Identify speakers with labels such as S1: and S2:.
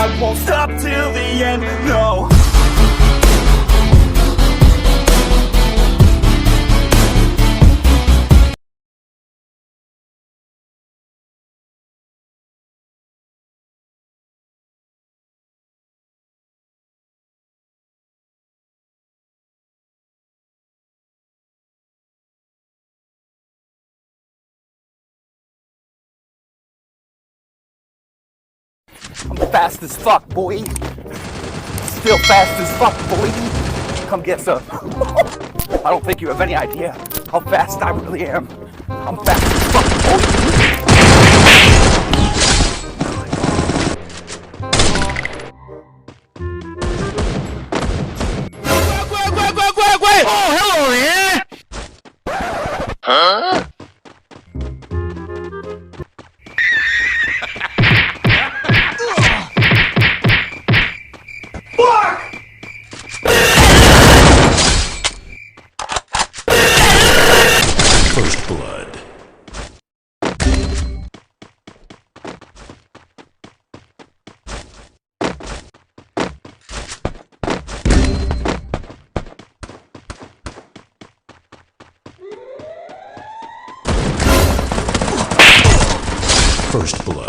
S1: I won't stop till the end, no. I'm fast as fuck, boy. Still fast as fuck, boy. Come get some. I don't think you have any idea how fast I really am. I'm fast as fuck, boy.
S2: Oh, hello there! Huh? First blood. First blood.